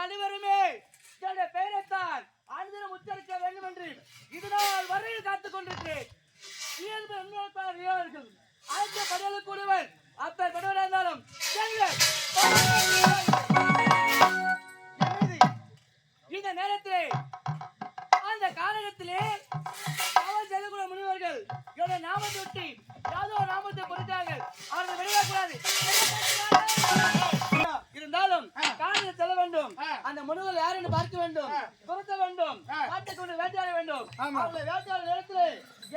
அனைவருமே என்னுடைய பெயரைத்தான் அனுதினம் உச்சரிக்க வேண்டும் என்று இதனால் வரையில் காத்துக் கொண்டிருக்கிறேன். அனைத்து படைகளுக்கு ஒருவன் அப்ப படுவராக இருந்தாலும் இந்த நேரத்திலே அந்த காரணத்திலே அவர் செல்லக்கூடிய முனிவர்கள் என்னுடைய நாமத்தை ஒட்டி யாதோ நாமத்தை பொறுத்தார்கள். அவர்கள் வெளியாகக்கூடாது. இருந்தாலும் காரணத்தை செல்ல வேண்டும். அந்த முனிவர்கள் யார் என்று பார்க்க வேண்டும், துரத்த வேண்டும், காட்டை கொண்டு வேட்டையாட வேண்டும். அவர்களை வேட்டையாட நேரத்திலே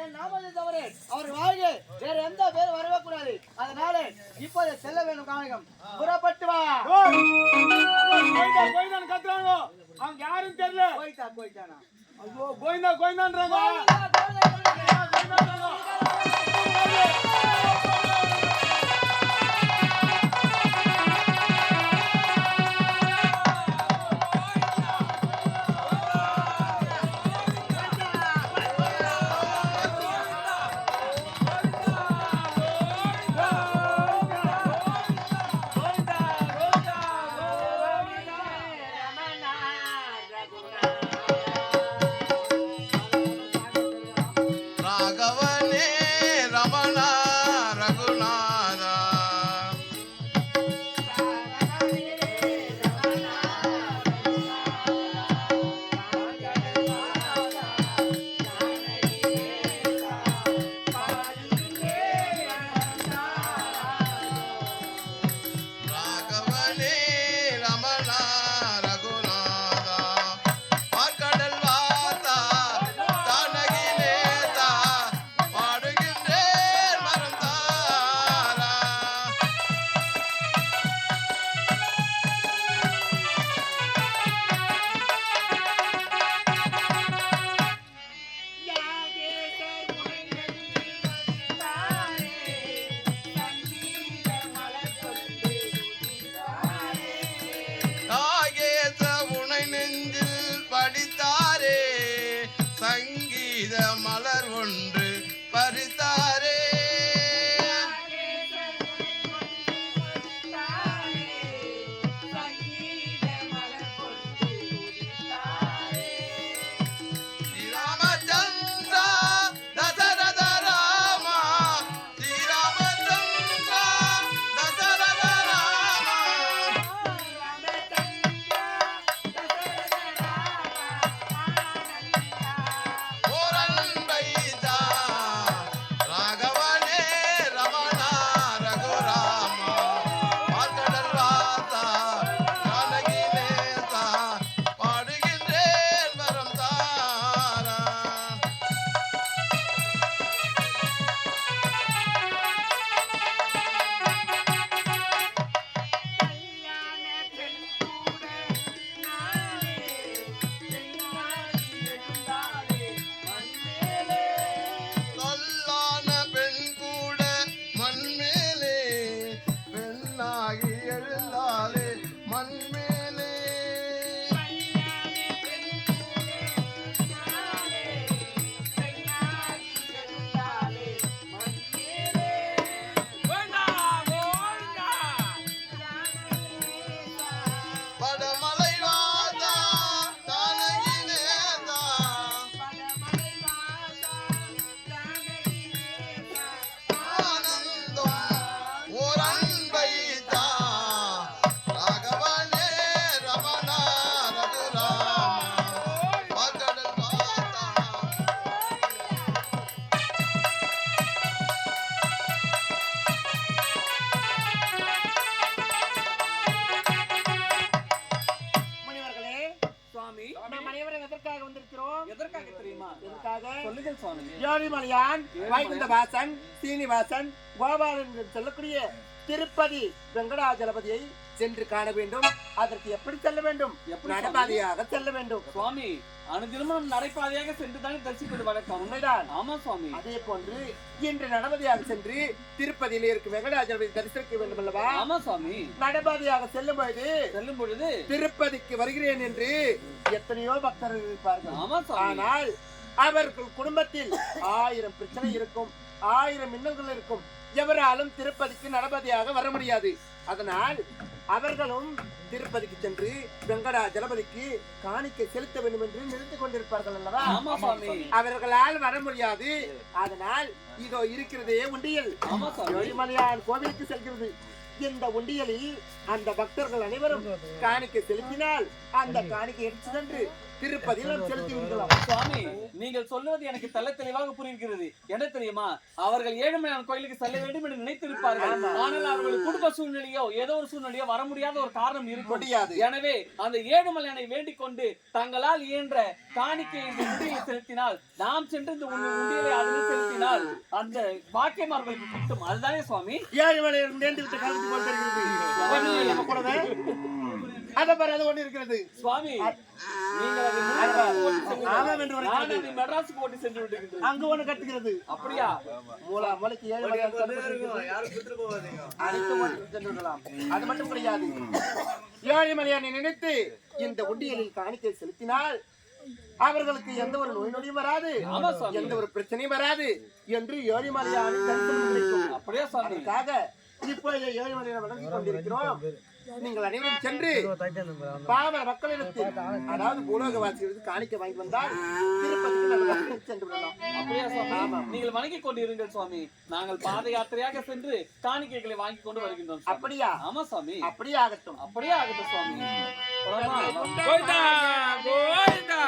என் நாமத்தை தவிர அவர் வாழ்க வேற எந்த பேரும் வரவே கூடாது. அதனால இப்போது செல்ல வேண்டும். காணகம் புறப்பட்டு வா. கத்துறாங்க, அவங்க யாரும் தெரியல. போயிட்டானா? ஐயோ கோவிந்தா கோவிந்தான்றாங்க. வைகுண்டவாசன், சீனிவாசன், கோபாலன் சொல்லக்கூடிய திருப்பதி வெங்கடாஜலபதியை சென்று காண வேண்டும். அதற்கு எப்படி செல்ல வேண்டும்? நடைபாதையாக செல்ல வேண்டும் சுவாமி. அனுதினமும் நடைபாதையாக சென்றுதானே தரிசிப்பது வழக்கம். உண்மைதான். ஆமா சுவாமி. அதே போன்று இன்று நடைபாதையாக சென்று திருப்பதியில் இருக்கும் வெங்கடாஜலபதி தரிசிக்க வேண்டும் அல்லவா? ஆமா சுவாமி. நடைபாதையாக செல்லும் பொழுது திருப்பதிக்கு வருகிறேன் என்று எத்தனையோ பக்தர்கள் இருப்பார்கள். ஆமா சுவாமி. ஆனால் அவர்கள் குடும்பத்தில் 1000 பிரச்சனை இருக்கும், 1000 மின்னல்கள் இருக்கும். எவராலும் திருப்பதிக்கு நடைபாதையாக வர முடியாது. அதனால் அவர்களும் திருப்பதிக்கு சென்று வெங்கடாஜலபதிக்கு காணிக்கை செலுத்த வேண்டும் என்று நிறுத்திக் கொண்டிருப்பார்கள் அல்லவா? ஆமா சுவாமி. அவர்களால் வர முடியாது. அதனால் இதோ இருக்கிறதே உண்டியல். ஆமா சுவாமி. ஏழுமலையான் கோவிலுக்கு செல்கிறது. இந்த உண்டியலில் அந்த பக்தர்கள் அனைவரும் காணிக்கை செலுத்தினால் அந்த காணிக்கை எடுத்து சென்று திருப்பதியில் செலுத்தி விடலாம். சுவாமி, நீங்கள் சொல்வது எனக்கு தெள்ள தெளிவாக புரிகிறது. என்ன தெரியுமா, அவர்கள் ஏழுமலையான் கோயிலுக்கு செல்ல வேண்டும் என்று நினைத்திருப்பார்கள். ஆனால் அவர்களுக்கு குடும்ப சூழ்நிலையோ ஏதோ ஒரு சூழ்நிலையோ வர முடியாத ஒரு காரணம் இருக்கும். எனவே அந்த ஏழுமலையானை வேண்டிக் கொண்டு தங்களால் இயன்ற காணிக்கை இந்த உண்டியலை செலுத்தினால், நாம் சென்று இந்த உண்டியலை அதில் செலுத்தினால் அந்த பாக்கியம் அவர்களுக்கு கிட்டும். அதுதானே சுவாமி? ஏழுமலையான் வேண்டி விட்டு காலத்து போல் தெரிகிறது. கூடவே அதை பாரு, அது ஒண்ணு இருக்கிறது. சுவாமி, நீங்கள் மெட்ராஸுக்கு ஓட்டி சென்று விட்டுகின்றீர்கள். அங்க ஒண்ணு கட்டுகிறது. அப்படியா? மூளைக்கு ஏழுமலையான் சென்று விடலாம். அது மட்டும் கிடையாது. ஏழுமலையானை நினைத்து இந்த உண்டியலில் காணிக்கை செலுத்தினால் அவர்களுக்கு எந்த ஒரு நோய் நொடியும் வராது, எந்த ஒரு பிரச்சனையும் வராது என்று ஏழுமலையானை தரிசனம் கிடைக்கும். அப்படியே சாமி. அதுக்காக இப்போ ஏழுமலையானை வணங்கிக் கொண்டிருக்கிறோம். நீங்கள் அனைவரும் சென்று பாமர மக்களிடத்தில், அதாவது பூலோகவாசிகளுக்கு காணிக்கை வாங்கி வந்தால் திருப்பதிக்கு நம்ம சென்று விடலாம். அப்படியா சுவாமி? நீங்கள் வணங்கிக் கொண்டிருங்கள் சுவாமி. நாங்கள் பாத யாத்திரையாக சென்று காணிக்கைகளை வாங்கி கொண்டு வருகின்றோம். அப்படியா? ஆமா சுவாமி. அப்படியே ஆகட்டும். அப்படியே ஆகட்டும் சுவாமி. கோவிந்தா கோவிந்தா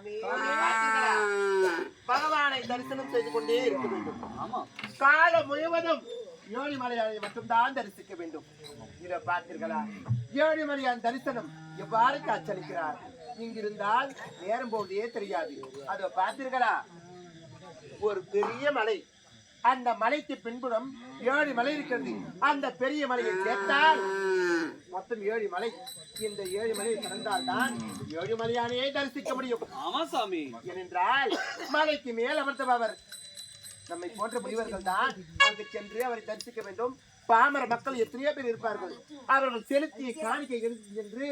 சுவாமி பார்த்தீர்களா? பகவானை தரிசனம் செய்து கொண்டே இருக்க வேண்டும். ஆமா காலம் முழுவதும் ஏழுமலையானை மட்டும்தான் தரிசிக்க வேண்டும். இதை பார்த்தீர்களா? ஏழுமலையான் தரிசனம் எவ்வாறு காட்சியளிக்கிறார். இங்கிருந்தால் நேரம் போவதே தெரியாது. அதை பார்த்தீர்களா? ஒரு பெரிய மலை, அந்த மலைக்கு பின்புறம் 7 மலை இருக்கிறது. அந்த பெரிய மலையை சேர்த்தால் மொத்தம் 7 மலை. இந்த 7 மலையை கடந்தால் தான் ஏழுமலையானையே தரிசிக்க முடியும். ஆமா சாமி. ஏனென்றால் மலைக்கு மேல் அமர்ந்தவர் நம்மை போன்ற முனிவர்கள் தான் அங்கு சென்று அவரை தரிசிக்க வேண்டும். பாமர மக்கள் எத்தனையோ பேர் இருப்பார்கள். அவர்கள் செலுத்திய காணிக்கை எடுத்து சென்று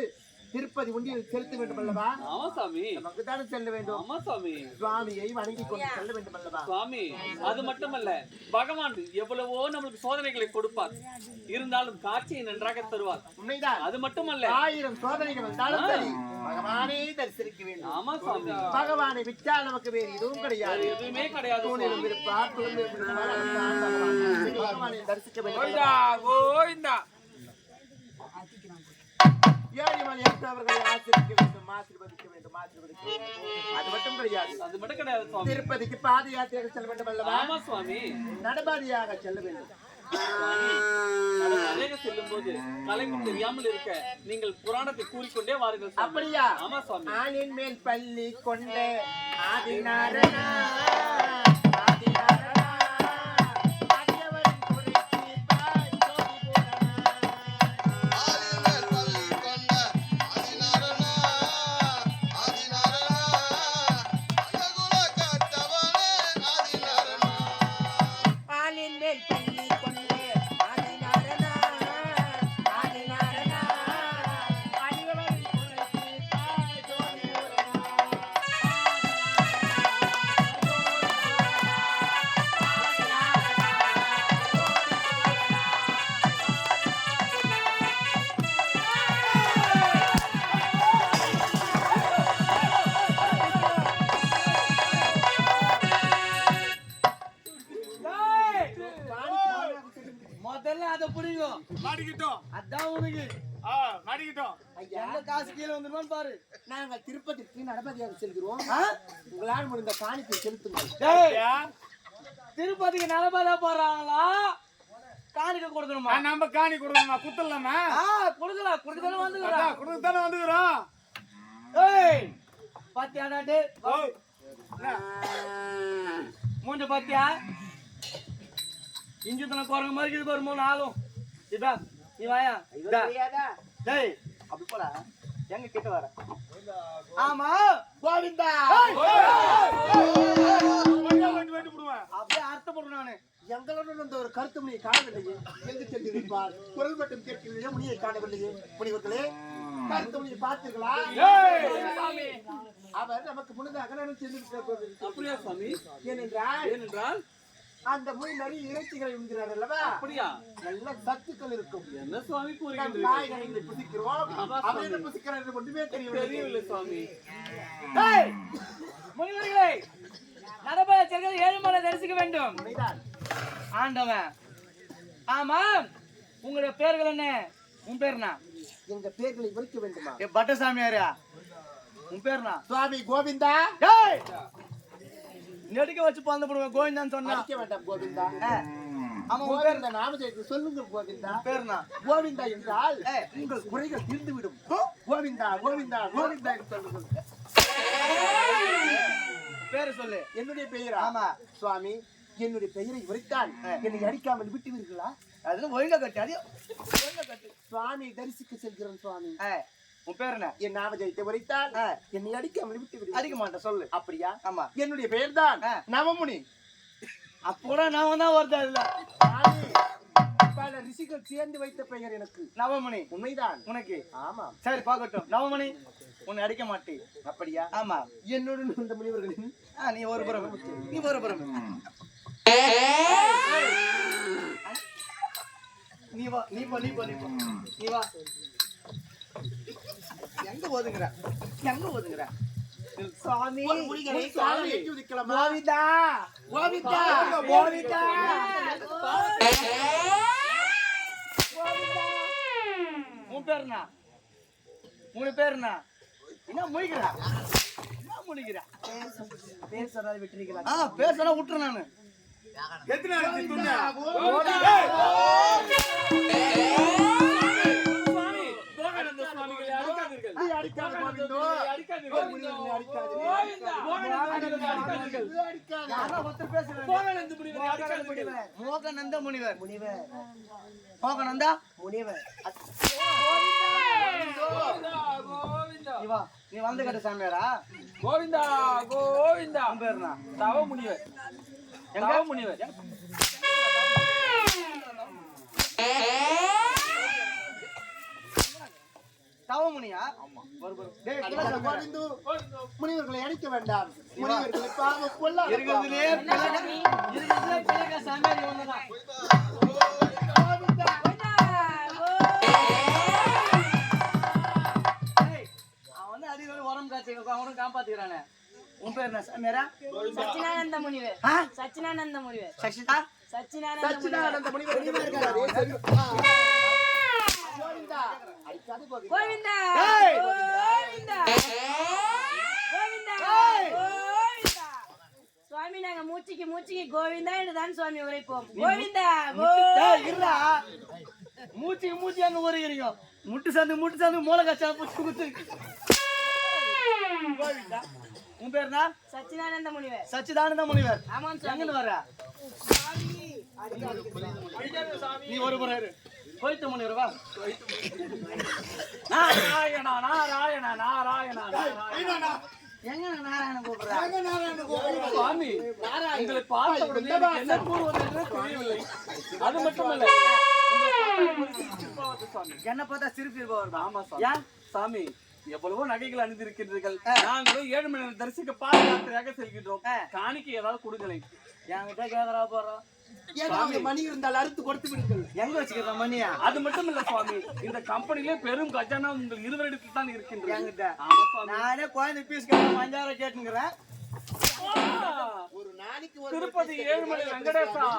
திருப்பதி உண்டியில் செலுத்த வேண்டும் அல்லவா? ஆமா சாமி. நமக்கு தானே செல்ல வேண்டும். ஆமா சாமி. சுவாமியை வணங்கி கொண்டு செல்ல வேண்டும் அல்லவா? சுவாமி, அது மட்டுமல்ல, பகவான் எவ்வளவோ நம்மளுக்கு சோதனைகளை கொடுப்பார், இருந்தாலும் காட்சியை நன்றாக தருவார். உண்மைதான். அது மட்டுமல்ல, 1000 சோதனைகள் வந்தாலும் சரி பகவானே தரிசிக்க வேண்டும். ஆமா சாமி. பகவானை விட்டால் நமக்கு வேறு எதுவும் கிடையாது. எதுவுமே கிடையாது. தூணிலும் இருப்பார், துளம்பிலும் இருப்பார், அதுதான் பகவான். பகவானை தரிசிக்க வேண்டும். ஏழுமலை அவர்களை ஆசிரிக்க வேண்டும், ஆசீர்வதிக்க வேண்டும், ஆசீர்வதிக்க வேண்டும். அது மட்டும் கிடையாது. அது மட்டும் கிடையாது சுவாமி. திருப்பதிக்கு பாத யாத்திரையாக செல்ல வேண்டும் அல்லவா? ஆமா சுவாமி. நடபாதையாக செல்ல வேண்டும். செல்லும் போது தலைமை தெரியாமல் இருக்க நீங்கள் புராணத்தை கூறிக்கொண்டே வாருங்கள். அப்படியா? ஆமா சுவாமி. ஆளின் மேல் பள்ளி கொண்ட ஆதினார முதல்ல அதை பிடிக்கும். அதான் உனக்கு எந்த காசு கீழே வந்துருமான்னு பாரு. நாங்கள் திருப்பதிக்கு நடபதியாக செல்கிறோம். உங்களால் முடிந்த காணிக்கை செலுத்துங்கள். திருப்பதிக்கு நடப்பதா போறாங்களா? காணிக்க கொடுக்கணுமா? நம்ம காணி கொடுக்கணுமா? குத்தலாமா? கொடுக்கலாம். கொடுக்கதானே வந்துக்கிறோம். கொடுக்கத்தானே வந்துக்கிறோம். ஏய் பாத்தியாடாட்டு மூஞ்ச பாத்தியா? இஞ்சி தன குரங்கு மாதிரி இருக்குது பாரு 3 ஆளும். இதா நீ வாயா. டேய் அப்படி போல எங்க கிட்ட வர. ஆமா கோவிந்தா அப்படியே அர்த்தப்படுறேன் நானு. எங்களுடன் அந்த ஒரு கருத்து முனியை காணவில்லையே. எங்கு சென்று நிற்பார்? குரல் மட்டும் கேட்கவில்லையே, முனியை காணவில்லையே. முனிவர்களே, கருத்து முனியை பார்த்தீர்களா? அவர் நமக்கு முன்னதாக சென்று. அப்படியா சுவாமி? ஏனென்றால் அந்த முனி நிறைய இறைச்சிகளை உண்கிறார் அல்லவா? அப்படியா? நல்ல சத்துக்கள் இருக்கும். என்ன சுவாமி கூறுகிறீர்கள்? காய்களை புசிக்கிறோம். அவர் என்ன புசிக்கிறார் என்று ஒன்றுமே தெரியவில்லை சுவாமி. முனிவர்களே, நடப்பத செல்கள் 7 மலை தரிசிக்க வேண்டும். ஆண்டவன். ஆமா, உங்களுடைய பேர்கள் என்ன? உன் பேர் என்ன? எங்க பேர்களை விவரிக்க வேண்டுமா? பட்டசாமியாரா? உன் பேர் என்ன? சுவாமி கோவிந்தா. நெடுக்க வச்சு பந்த போடுவேன். கோவிந்தான்னு சொன்னா வேண்டாம். கோவிந்தா. ஆமா, உன் பேர் என்ன? நாமத்தை சொல்லுங்க. கோவிந்தா பேர் என்ன? கோவிந்தா என்றால் உங்கள் குறைகள் தீர்ந்து விடும். கோவிந்தா கோவிந்தா கோவிந்தா என்று சொல்லுங்கள். பேரு சொல்லு. என்னுடைய பெயர். ஆமா சுவாமி, என்னுடைய பெயரை விவரித்தால் என்னை அடிக்காமல் விட்டுவீர்களா? அதுல ஒழுங்கா கட்டு. அது ஒழுங்கா கட்டு. சுவாமி தரிசிக்க செல்கிறோம். சுவாமி, உன் பேர் என்ன? என் நாமஜெயத்தை உரைத்தால் என்னை அடிக்காமல் விட்டு விடு. அடிக்க மாட்டேன் சொல்லு. அப்படியா? ஆமா. என்னுடைய பெயர் தான் நவமுனி. அப்போட நான் தான் வருதா இல்ல? பல ரிஷிகள் சேர்ந்து வைத்த பெயர் எனக்கு நவமணி. உண்மைதான் உனக்கு? ஆமா. சரி பாக்கட்டும். நவமணி உன்னை அடிக்க மாட்டேன். அப்படியா? ஆமா. என்னுடன் இந்த முனிவர்களின் நீ ஒரு புறம். நீ ஒரு புறம். நீ வா. நீ போ. நீ போ. நீ போ. நீ வா. எங்க ஓதுங்கற? எங்க ஓதுங்கற? சாமி சாமி ஏற்றி உதிக்கலாமா? கோவிந்தா கோவிந்தா கோவிந்தா. உன் பேர் என்ன? உன் பேர் என்ன? என்ன முழிக்கிறா? என்ன முடிக்கிறேன். பேர் சொன்னாலும் விட்டுருக்கலாம். பேர் சொன்னா விட்டுறேன் நானு. எத்தனை நாளைக்கு துண்ணு? சுவாமி, போகானந்த சுவாமிகளை அடிக்காதீர்கள். நீ அடிக்காத கோவிந்தோ. அடிக்காதீர்கள். முனிவர்களை அடிக்காதே. போகானந்த முனிவரை அடிக்காதீர்கள். யாரோ ஒருத்தர் பேசுறாங்க. போகானந்த முனிவரை அடிக்காதீர்கள். மோகநந்த முனிவர். முனிவர் மோகநந்தா முனிவர் கோவிந்தா, கோவிந்தா. இவா நீ வந்து கட்ட சாமியாரா? கோவிந்தா, கோவிந்தா. பேருனா தவ முனிவர். தவ முனிவர். தவமுனியா? டேய், புலக கோவிந்து, முனிவர்களை அடிக்க வேண்டாம். முனிவர்களை பாவம் கொல்லாத இருக்கிறதுலே பிள்ளைங்க சாமியார் இவங்கதான். அவன் வந்து அதிகாரி உரம் காய்ச்சி அவனும் காப்பாத்திக்கிறானே. உன் பேர் என்ன சாமியாரா? சச்சினானந்த முனிவர் ஆ? சச்சினானந்த முனிவர் சக்ஷிதா? சச்சினானந்த முனிவர் சச்சிதானந்த முனிவர் இருக்காரே, சரி. கோவிந்தா, அடிக்காத கோவிந்தா. கோவிந்தா ஏய்! கோவிந்தா கோவிந்தா ஏய்! கோவிந்தா சுவாமி நாங்க மூச்சுக்கு கோவிந்தா என்று தான் சுவாமி உரைப்போம். கோவிந்தா ஏய், இருடா. மூச்சுக்கு அங்க ஊறுகிறீங்க. முட்டு சந்து மூளை கச்சா புச்சு குத்து. கோவிந்தா. உன் பேர் என்ன? சச்சினானந்த முனிவர். சச்சிதானந்த முனிவர். ஆமாம் சுவாமி. எங்க வர? நீ ஒரு முறை இரு. கோயித்த முனிவர் வா. நாராயணா, நாராயணா, நாராயணா, நாராயணா. எங்க நாராயணன் கூப்பிடுற? சுவாமி, உங்களை பார்த்த உடனே எனக்கு என்ன கூறுவது என்று தெரியவில்லை. அது மட்டுமல்ல, உங்களை பார்த்தா எனக்கு சிரிப்பாவது சுவாமி. என்ன பார்த்தா சிரிப்பு இருப்பவர் ஆமா சாமி. ஏன்? சாமி, எவ்வளவோ நகைகள் அணிந்திருக்கின்றீர்கள். நாங்களும் 7 மணி நேரம் தரிசிக்க பாதயாத்திரையாக செல்கின்றோம். காணிக்கை ஏதாவது கொடுங்களேன். என்கிட்ட கேக்குறா போறோம். ஏதாவது மணி இருந்தால் அறுத்து கொடுத்து விடுங்கள். எங்க வச்சுக்கிற மணியா? அது மட்டும் இல்ல சுவாமி, இந்த கம்பெனிலே பெரும் கஜானா உங்கள் இருவரிடத்தில் தான் இருக்கின்றது. என்கிட்ட. ஆமா சுவாமி. நானே குழந்தை பீஸ் கேட்க 5000 கேட்டுங்கிறேன். ஒரு நாளைக்கு ஒரு திருப்பதி ஏழுமலை வெங்கடேசா.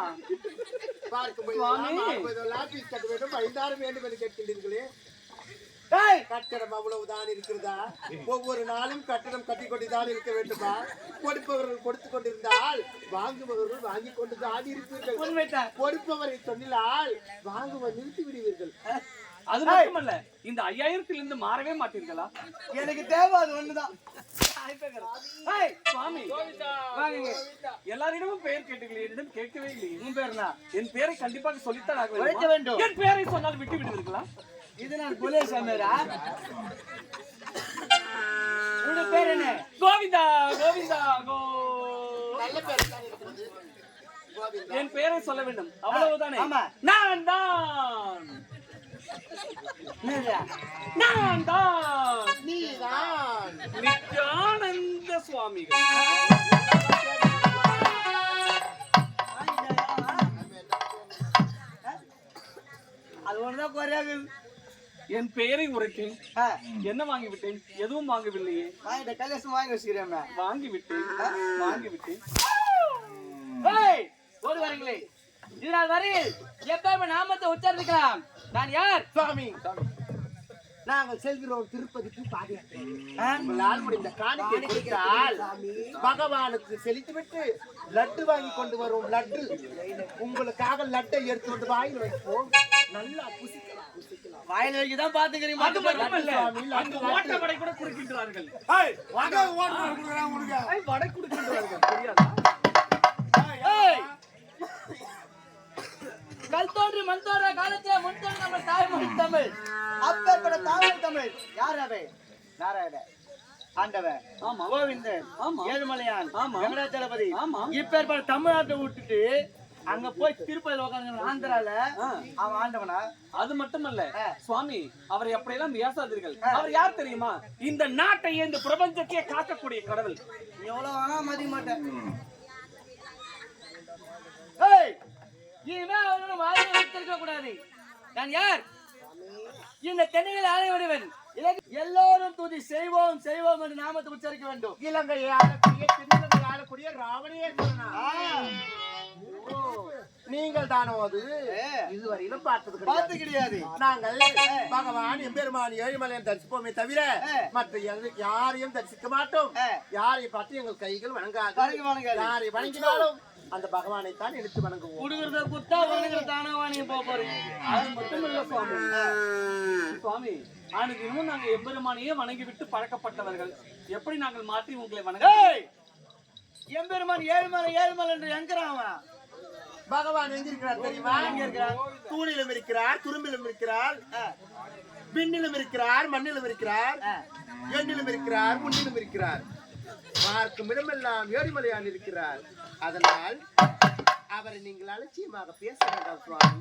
பார்க்கும்போது சுவாமி. லாபீஸ் கட்ட வேண்டும், 5000 வேண்டும் என்று கேட்கின்றீர்களே. ஏய், கட்டடம் அவ்வளவுதான் இருக்கிறதா? ஒவ்வொரு நாளும் கட்டடம் கட்டி கொண்டுதான் இருக்க வேண்டுமா? கொடுப்பவர்கள் கொடுத்து கொண்டிருந்தால் வாங்குபவர்கள் வாங்கி கொண்டுதான் இருப்பீர்கள். உண்மைதான். கொடுப்பவரை சொன்னால் வாங்குவதை நிறுத்தி விடுவீர்கள். அது மட்டுமல்ல, இந்த 5000 மாறவே மாட்டீர்களா? எனக்கு தேவை அது ஒண்ணுதான். ஏய், சுவாமி, வாங்குங்க. எல்லாரிடமும் பெயர் கேட்டீங்களே, என்னிடம் கேட்கவே இல்லையே. உன் பேர் என்ன? என் பெயரை கண்டிப்பாக சொல்லித்தான் ஆக உழைக்க வேண்டும். வேண்டும். என் பெயரை சொன்னால் விட்டு விடுவீர்களா? இது நான் புலே சாமியாரா? உங்க பேர் என்ன? கோவிந்தா, கோவிந்தா, கோ. நல்ல பேர் தான் இருக்கிறது. கோவிந்தா. என் பெயரை சொல்ல வேண்டும், அவ்வளவுதானே? ஆமா. நான் தான், என்னது? நான் தான் நீதான். நித்யானந்த சுவாமிகள். அது ஒண்ணுதான் குறையாது. என் பெயரை உரைத்தேன், என்ன வாங்கிவிட்டேன்? எதுவும் வாங்கவில்லையே. வாங்கிட்ட கல்யாணம் வாங்கி வச்சுக்கிறேன். வாங்கிவிட்டேன், வாங்கிவிட்டேன். ஏய், ஓடி வரீங்களே. இதனால் வரையில் எப்ப நாமத்தை உச்சரிக்கலாம். நான் யார்? சுவாமி, நாங்கள் செல்கிறோம் திருப்பதிக்கு பாதயாத்திரை. உங்களால் முடிந்த காணிக்கை கொடுத்தால் பகவானுக்கு செலுத்திவிட்டு லட்டு வாங்கி கொண்டு வரும். லட்டு உங்களுக்காக லட்டை எடுத்து கொண்டு வாயில் வைப்போம். நல்லா புசிக்கலாம். வாயில வைக்கதான் பாத்துக்கிறீங்க. அது மட்டுமல்ல, சுவாமி, அங்கு ஓட்ட வடை கூட கொடுக்கின்றார்கள். ஏய், வடை ஓட்டு கொடுக்குறான் உனக்கு. ஐ, வடை கொடுக்கின்றார்கள், தெரியாதா? ஏய், கல் தோன்றி மண் தோன்ற காலத்திலே முன் தோன்றி நம்ம தாய்மொழி தமிழ். அப்பேற்பட்ட தாய்மொழி தமிழ் யார் அவை? நாராயண ஆண்டவன், ஆமா. கோவிந்தன், ஆமா. ஏழுமலையான், ஆமா. வெங்கடாச்சலபதி. ஆமா. இப்பேற்பட்ட தமிழ்நாட்டை விட்டுட்டு அங்க போய் திருப்பதியில உட்காந்து ஆந்திரால அவன் ஆண்டவனா? அது மட்டுமல்ல சுவாமி, அவரை அப்படியெல்லாம் பேசாதீர்கள். அவர் யார் தெரியுமா? இந்த நாட்டையே, இந்த பிரபஞ்சத்தையே காக்கக்கூடிய கடவுள். எவ்வளவு வேணா மதிக்க மாட்டேன். ஏய், இவன் அவனோட வாயில வைத்திருக்க கூடாது. நான் யார்? இந்த தென்னையில் ஆணையவன். எல்லோரும் துதி செய்வோம் செய்வோம் என்று நாமத்தை உச்சரிக்க வேண்டும். இலங்கையை ஆளக்கூடிய, தென்னிலங்கை ஆளக்கூடிய ராவணையே சொன்னான். நீங்கள் தானோ அது இதுவரையிலும் பார்த்தது பார்த்து கிடையாது. நாங்கள் பகவான் எம்பெருமான் ஏழுமலையன் தரிசிப்போமே தவிர மற்ற யாரையும் தரிசிக்க மாட்டோம். யாரை பார்த்து எங்கள் கைகள் வணங்காது. யாரை வணங்கினாலும் அந்த பகவானை தான் எடுத்து வணங்குவோம். குடுக்குறத குத்தா வணங்குற தானே வாங்கி போறீங்க. அது மட்டும் இல்ல சுவாமி. சுவாமி ஆனது இன்னும் நாங்க எம்பெருமானையே வணங்கி விட்டு பழக்கப்பட்டவர்கள். எப்படி நாங்கள் மாற்றி உங்களை வணங்க? எம்பெருமான் ஏழுமலை ஏழுமலை என்று எங்கிறான் அவன். பகவான் எங்க இருக்கிறார் தெரியுமா? எங்க இருக்கிறார்? தூணிலும் இருக்கிறார், துரும்பிலும் இருக்கிறார், விண்ணிலும் இருக்கிறார், மண்ணிலும் இருக்கிறார், எண்ணிலும் இருக்கிறார், முன்னிலும் இருக்கிறார். பார்க்கும் இடமெல்லாம் ஏழுமலையான் இருக்கிறார். அதனால் அவரை நீங்கள் அலட்சியமாக பேச வேண்டாம் சுவாமி.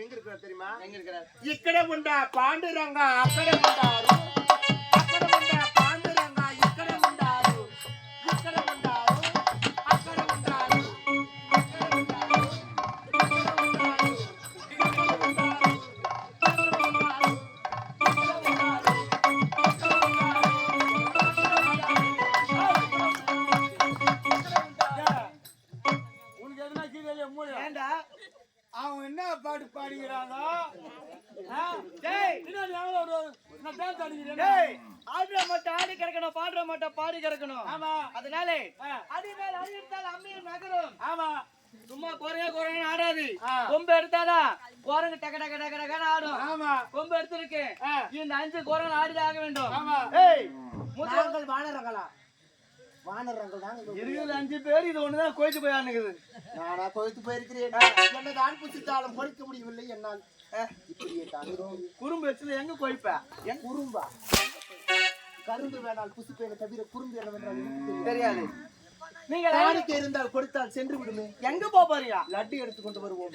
எங்க இருக்கிறார் தெரியுமா? எங்க இருக்கிறார்? இக்கட உண்டா பாண்டுரங்கா அக்கட உண்டாரு, அக்கட உண்டா பாண்டுரங்கா இக்கட உண்டாரு, இக்கட உண்டாரு, அக்கட உண்டாரு, அக்கட உண்டாரு, இக்கட உண்டாரு, இக்கட உண்டாரு, அக்கட உண்டாரு, இக்கட உண்டாரு, உனக்கு எதுனா கீழே மூளை ஏண்டா அவன் என்ன பாட்டு பாடுகிறானோ டேய் பின்னாடி எவ்வளோ ஒரு நான் டான்ஸ் ஆடுகிறேன். டேய் ஆடுற மட்டும் ஆடி கிடக்கணும், பாடுற மட்டும் பாடி கிடக்கணும். ஆமா அதனால அடி மேல அடி எடுத்தால் அம்மியும் நகரும். ஆமா சும்மா குறைய ஆடாது. ஆ. கொம்பு எடுத்தாதா குரங்கு டக டக டக டகன்னு ஆடும். ஆமா கொம்பு எடுத்திருக்கு. இந்த 5 குரங்கு ஆடி ஆக வேண்டும். ஆமா ஏய் நாங்கள் வானரங்களா? வானரங்கள் நாங்கள் இருக்கிற 5 பேர் இது ஒண்ணுதான் கோயிச்சு போய் ஆடுனுக்குது. நானா கொழுத்து போயிருக்கிறேன். என்னதான் புசித்தாலும் பொழிக்க முடியவில்லை என்னால். இப்படியே தாங்கிறோம். குறும்பு வச்சுல எங்க கோயிப்ப? குறும்பா? கரும்பு வேணால் புசிப்பேனை தவிர குறும்பு என்னவென்றால் எனக்கு தெரியாது. நீங்க காணிக்கை இருந்தால் கொடுத்தால் சென்று விடுமே. எங்க போறீங்க? லட்டு எடுத்து கொண்டு வருவோம்.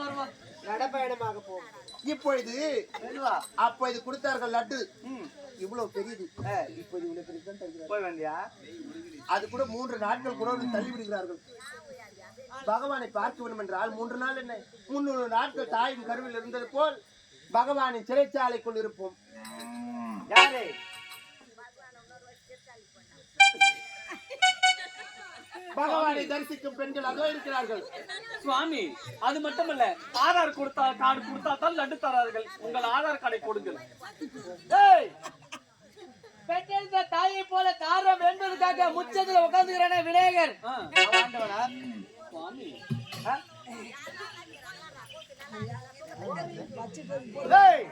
வருவா நடப்பயணமாக போவோம். இப்பொழுது அப்பொழுது கொடுத்தார்கள் லட்டு. இவ்வளவு பெரியது. இப்போது இவ்வளவு பெரியதான் தருகிறார்கள். போய் வந்தியா? அது கூட 3 நாட்கள் கூட தள்ளி விடுகிறார்கள். பகவானை பார்க்க வேண்டும் என்றால் 3 நாள் என்ன 300 நாட்கள் தாயின் கருவில் இருந்தது போல் பகவானின் சிறைச்சாலைக்குள் இருப்போம். யாரு? பகவானை தரிசிக்கும் பெண்கள் அதோ இருக்கிறார்கள். சுவாமி அது மட்டுமல்ல, ஆதார் கொடுத்தா கார்டு கொடுத்தா தான் லட்டு தரார்கள். உங்கள் ஆதார் கார்டை கொடுங்கள். ஏய் பெற்றெடுத்த தாயை போல காரணம் என்பதற்காக முச்சத்துல உட்கார்ந்துகிறானே விநாயகர். ஆண்டவனா? சுவாமி ஏய்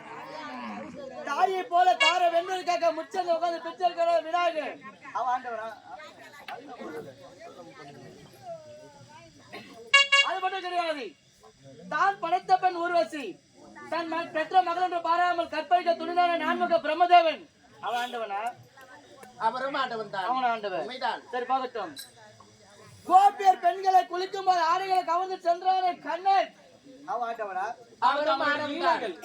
தாயை போல காரணம் என்பதற்காக முச்சத்துல உட்கார்ந்து பிச்சை எடுக்கிற விநாயகர் அவன் ஆண்டவனா? அது மட்டும் கிடையாது. தான் படைத்த பெண் ஊர்வசி தன் பெற்ற மகள் என்று பாராமல் கற்பழிக்க துணிந்தான நான்முக பிரம்மதேவன் அவன் ஆண்டவனா? அவரும் ஆண்டவன் தான். அவன் ஆண்டவன். உண்மைதான். சரி பார்க்கட்டும். கோபியர் பெண்களை குளிக்கும் போது ஆடைகளை கவர்ந்து சென்றானே கண்ணன் அவன் ஆண்டவனா? அவரும் ஆண்டவன் தான்.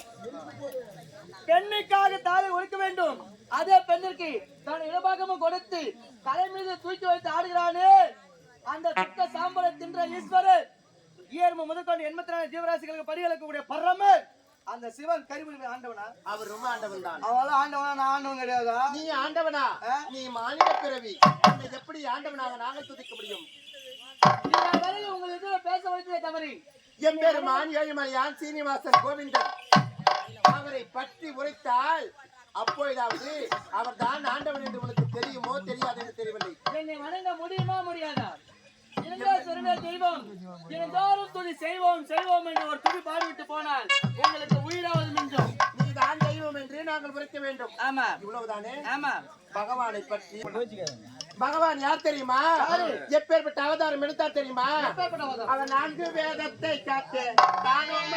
பெண்ணுக்காக தாயை ஒழிக்க வேண்டும். அதே பெண்ணிற்கு தன் இடபாகமும் கொடுத்து தலை மீது தூக்கி வைத்து ஆடுகிறானே அந்த சுத்த சாம்பலை தின்ற ஈஸ்வரர் ஈர்ம முதற்கொண்டு 84 ஜீவராசிகளுக்கு பரிகளுக்கக்கூடிய பரமர் அந்த சிவன் கரிபுரி ஆண்டவனா? அவர் ரொம்ப ஆண்டவன் தான். அவள ஆண்டவனா? நான் ஆண்டவன் கிடையாதா? நீ ஆண்டவனா? நீ மானிட பிறவி. உன்னை எப்படி ஆண்டவனாக நாங்கள் துதிக்க முடியும்? உங்களை எதிர பேச வைத்ததே தவறி. எம்பெருமான் ஏழுமலையான் சீனிவாசன் கோவிந்தன் அவரை பற்றி உரைத்தால் அப்பொழுதாவது அவர் தான் ஆண்டவன் என்று உனக்கு தெரியுமோ தெரியாது என்று தெரியவில்லை. என்னை வணங்க முடியுமா முடியாதா? தெய்வம் தினந்தோறும் துதி செய்வோம் செய்வோம் என்று ஒரு துதி பாடிவிட்டு போனால் உங்களுக்கு உயிராவது மிஞ்சும். நீ தான் தெய்வம் என்று நாங்கள் உரைக்க வேண்டும். ஆமா இவ்வளவுதானே? ஆமா. பகவானை பற்றி பகவான் யார் தெரியுமா? எப்பேற்பட்ட அவதாரம் எடுத்தார் தெரியுமா? அவன் 4 வேதத்தை காத்து தானும்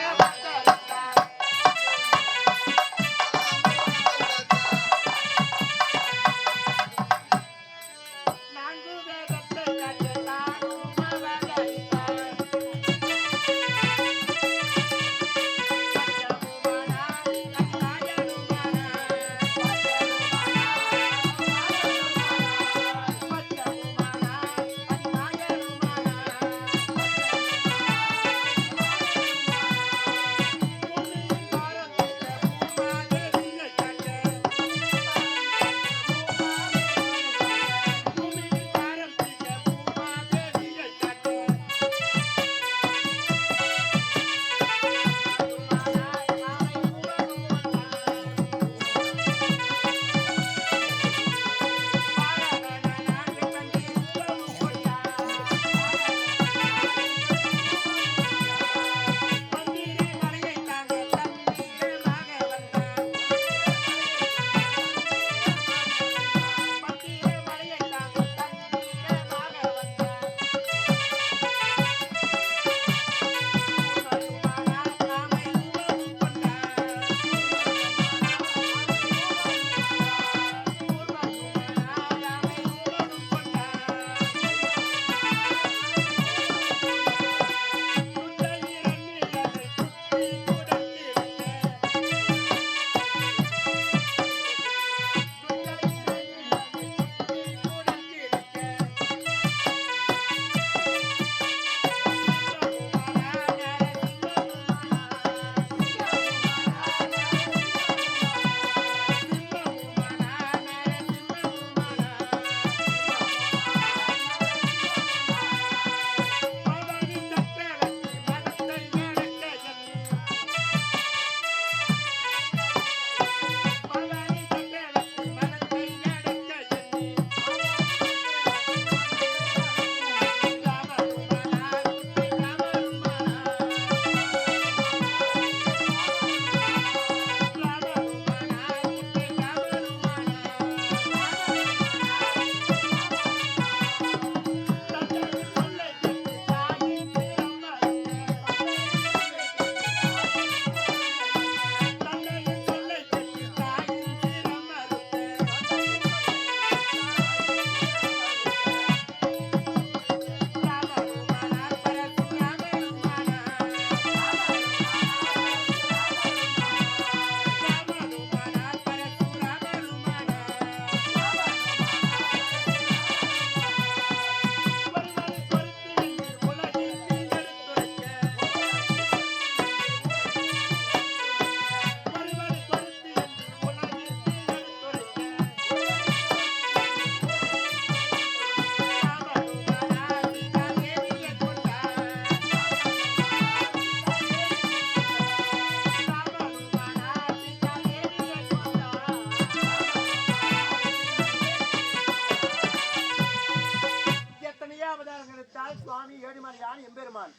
சுவாமி ஏழுமலையான் எம்பெருமான்.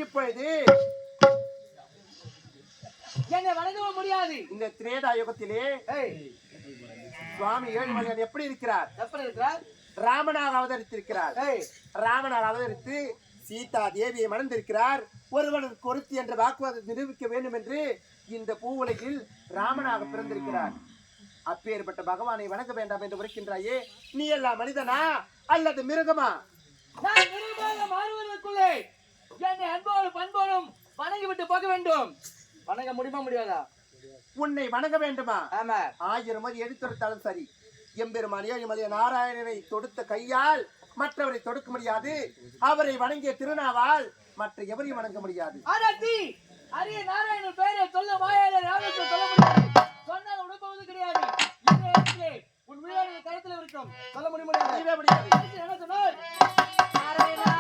இப்பொழுது என்னை வணங்கவும் முடியாது. இந்த திரேதா யுகத்திலே சுவாமி ஏழுமலையான் எப்படி இருக்கிறார்? எப்படி இருக்கிறார்? ராமனாக அவதரித்திருக்கிறார். ராமனாக அவதரித்து சீதா தேவியை மணந்திருக்கிறார். ஒருவனுக்கு ஒருத்தி என்ற வாக்குவாதத்தை நிரூபிக்க வேண்டும் என்று இந்த பூவுலகில் ராமனாக பிறந்திருக்கிறார். அப்பேற்பட்ட பகவானை வணங்க வேண்டாம் என்று உரைக்கின்றாயே, நீ எல்லாம் மனிதனா அல்லது மிருகமா? நான் மிருகமாக மாறுவதற்குள்ளே என்னை அன்போடு பண்போடும் வணங்கி விட்டு போக வேண்டும். வணங்க முடியுமா முடியாதா? உன்னை வணங்க வேண்டுமா? ஆமா. 1000 முறை எடுத்துரைத்தாலும் சரி, எம்பெருமான் ஏழுமலைய நாராயணனை தொடுத்த கையால் மற்றவரை தொடுக்க முடியாது. அவரை வணங்கிய திருநாவால் மற்ற எவரையும் வணங்க முடியாது. அரிய நாராயணன் பெயரை சொல்ல வாயால ராமேஸ்வரம் சொல்ல முடியாது. சொன்னால் உடம்புவது கிடையாது. இந்த இடத்திலே உன் உயிரான கருத்துல இருக்கும். சொல்ல முடியாது. என்ன சொன்னார்? நாராயணா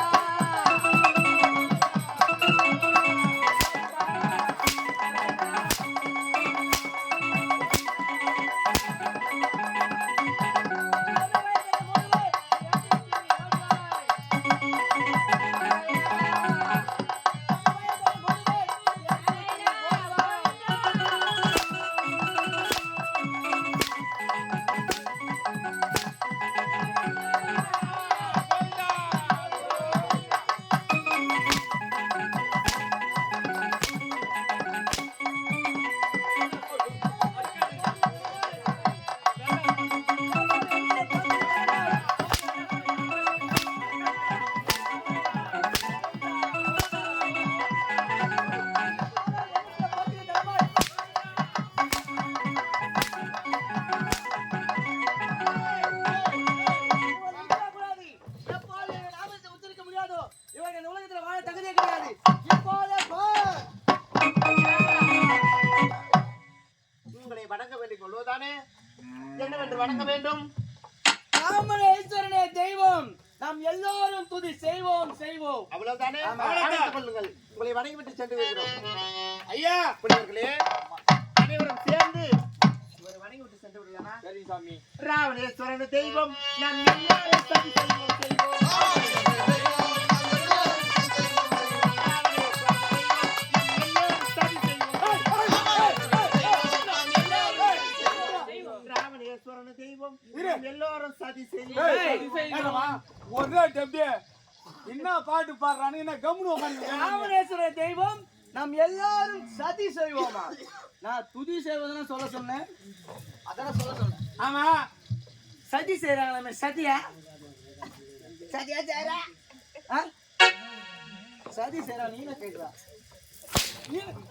என்னவென்று வணங்க வேண்டும்? ராமேஸ்வரனே தெய்வம், நாம் எல்லோரும் துதி செய்வோம். அவ்வளவுதானே? அழைத்துக் கொள்ளுங்கள். உங்களை வணங்கிவிட்டு சென்று வருகிறோம். ஐயா புனிதர்களே, அனைவரும் சேர்ந்து இவரை வணங்கிவிட்டு சென்று விடுவானா? சரி சாமி. ராவணேஸ்வரன் தெய்வம், நாம் எல்லாரும் சதி செய்வோம். தெய்வம் எல்லாரும் சதி செய்வோம். ஒரே டெப்டி என்ன பாட்டு பாடுறானு என்ன கம்முனு உட்கார்ந்து. ராமேஸ்வர தெய்வம், நாம் எல்லாரும் சதி செய்வோமா? நான் துதி செய்வதுன்னு சொல்ல சொன்னேன். அதான் சொல்ல சொன்னேன். ஆமா, சதி செய்யறாங்களே. சதியா செய்யறா? சதி செய்யறா? நீ என்ன கேட்கிறா?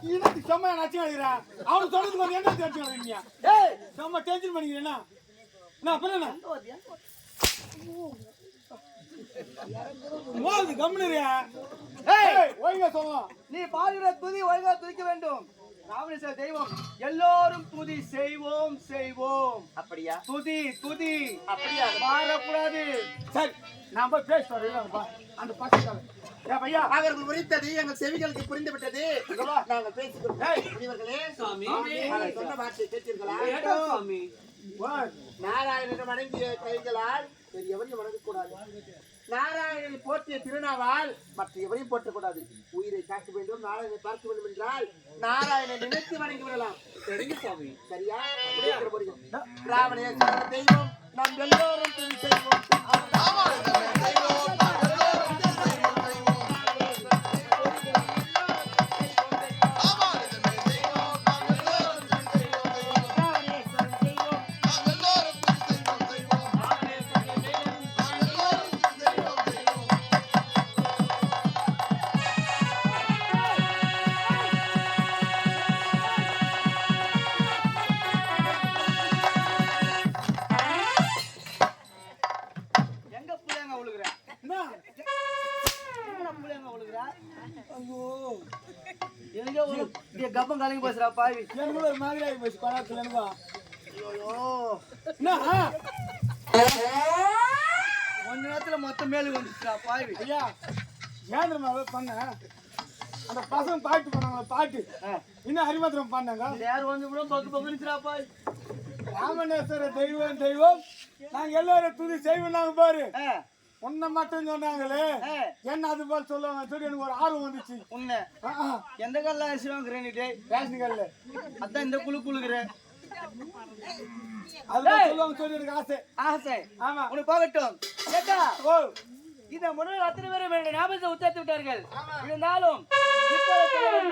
இன்னும் செம்ம நச்சு அடிக்கிறா. அவனு சொல்றதுக்கு வந்து என்ன தெரிஞ்சு வரீங்க? ஏய், செம்ம டென்ஷன் பண்ணிக்கிறேன்னா நான் பண்ண மோது கம்முனுறியா? ஒழுங்கா சொல்லுவோம். நீ பாடுகிற துதி ஒழுங்கா துதிக்க வேண்டும். ராமேஸ்வர தெய்வம், எல்லோரும் துதி செய்வோம். அப்படியா? துதி அப்படியா? மாறக்கூடாது. சரி, நான் போய் பேச வரேன். அந்த பசங்க பையா அவர்கள் உரைத்தது எங்கள் செவிகளுக்கு புரிந்து விட்டது. நாங்கள் பேசுகிறோம். முனிவர்களே, சொன்ன வார்த்தை கேட்டீர்களா? சாமி, நாராயணன் வணங்கிய கைகளால் எவரையும் வணங்கக்கூடாது. நாராயணனை போற்றிய திருநாவால் மற்ற எவரையும் போற்றக்கூடாது. உயிரை காக்க வேண்டும், நாராயணனை பார்க்க வேண்டும் என்றால் நாராயணனை நினைத்து வணங்கி விடலாம். சரிங்க சாமி. சரியா? ராவணேஸ்வரன் தெய்வம், நாம் எல்லோரும் துதி செய்வோம். கப்பம் கலங்கி பேசுறா பாவி. எனக்கு ஒரு மாதிரி ஆகி போச்சு பணத்துல. கொஞ்ச நேரத்துல மொத்தம் மேலுக்கு வந்துச்சுடா பாவி. ஐயா ஏன் பண்ண அந்த பசங்க பாட்டு பண்ணாங்க. பாட்டு இன்னும் ஹரிமாத்திரம் பண்ணாங்க. யார் வந்து கூட பக்கு பக்குனுச்சுடா பாவி. ராமேஸ்வர தெய்வம், நாங்க எல்லாரும் துதி செய்வோம். நாங்க பாரு உன்னை மட்டும் சொன்னாங்களே என்ன அது போல் சொல்லுவாங்க சொல்லி எனக்கு ஒரு ஆர்வம் வந்துச்சு. உன்னை எந்த கல்ல அரிசி வாங்குறேன் நீ ரேஷன் கல்ல அதான் இந்த குழு குழுக்குற அதுதான் சொல்லுவாங்க சொல்லி எனக்கு ஆசை. ஆசை ஆமா உனக்கு போகட்டும் கேட்டா ஓ இந்த முன்னாள் அத்தனை பேரும் என்னுடைய ஞாபகத்தை உத்தரத்து விட்டார்கள். இருந்தாலும் இப்போது